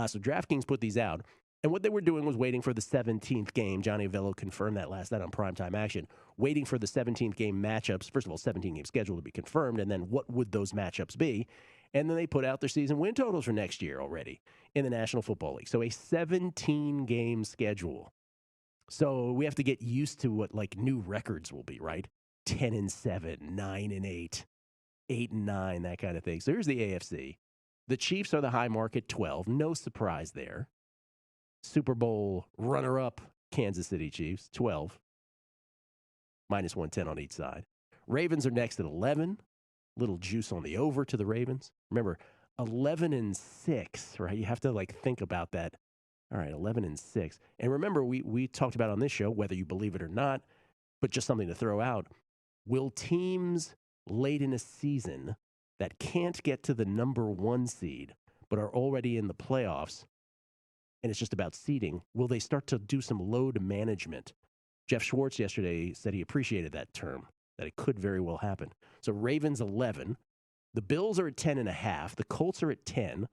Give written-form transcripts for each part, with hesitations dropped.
So DraftKings put these out. And what they were doing was waiting for the 17th game. Johnny Avello confirmed that last night on Primetime Action. Waiting for the 17th game matchups. First of all, 17-game schedule to be confirmed. And then what would those matchups be? And then they put out their season win totals for next year already in the National Football League. So a 17-game schedule. So we have to get used to what like new records will be, right? 10-7, 9-8, 8-9, that kind of thing. So here's the AFC. The Chiefs are the high market 12. No surprise there. Super Bowl runner-up Kansas City Chiefs, 12. Minus 110 on each side. Ravens are next at 11. Little juice on the over to the Ravens. Remember, 11-6, right? You have to like think about that. All right, 11-6. And remember, we talked about on this show, whether you believe it or not, but just something to throw out. Will teams late in a season that can't get to the number 1 seed but are already in the playoffs, and it's just about seeding, will they start to do some load management? Jeff Schwartz yesterday said he appreciated that term, that it could very well happen. So Ravens 11. The Bills are at 10.5. The Colts are at 10.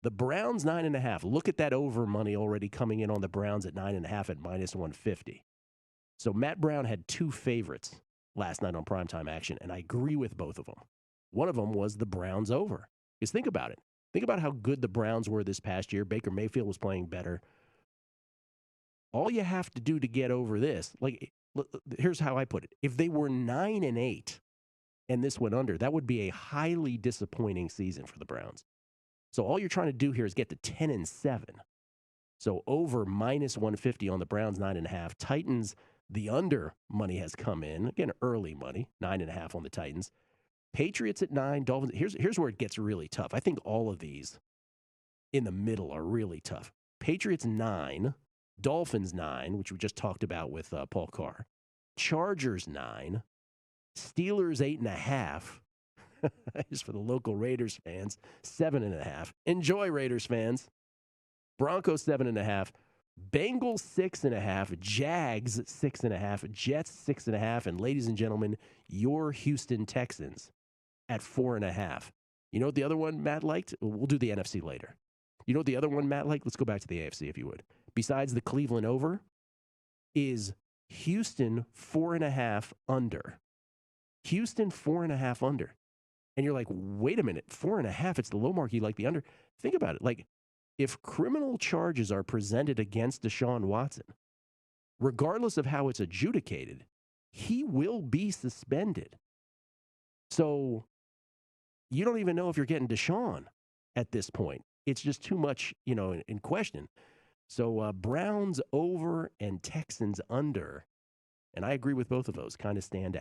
The Browns 9.5. Look at that over money already coming in on the Browns at 9.5 at minus 150. So Matt Brown had 2 favorites last night on Primetime Action, and I agree with both of them. One of them was the Browns over. Because think about it. Think about how good the Browns were this past year. Baker Mayfield was playing better. All you have to do to get over this, like, here's how I put it. If they were 9-8 and this went under, that would be a highly disappointing season for the Browns. So all you're trying to do here is get to 10-7. So over minus 150 on the Browns, 9.5. Titans, the under money has come in. Again, early money, 9.5 on the Titans. Patriots at 9, Dolphins. Here's where it gets really tough. I think all of these in the middle are really tough. Patriots 9, Dolphins 9, which we just talked about with Paul Carr. Chargers 9, Steelers 8.5. Just for the local Raiders fans, 7.5. Enjoy, Raiders fans. Broncos 7.5. Bengals 6.5. Jags 6.5. Jets 6.5. And ladies and gentlemen, your Houston Texans at 4.5. You know what the other one Matt liked? We'll do the NFC later. You know what the other one Matt liked? Let's go back to the AFC if you would. Besides the Cleveland over, is Houston 4.5 under. Houston 4.5 under. And you're like, wait a minute, 4.5, it's the low mark, you like the under. Think about it. Like, if criminal charges are presented against Deshaun Watson, regardless of how it's adjudicated, he will be suspended. So you don't even know if you're getting Deshaun at this point. It's just too much, in question. So Browns over and Texans under, and I agree with both of those, kind of stand out.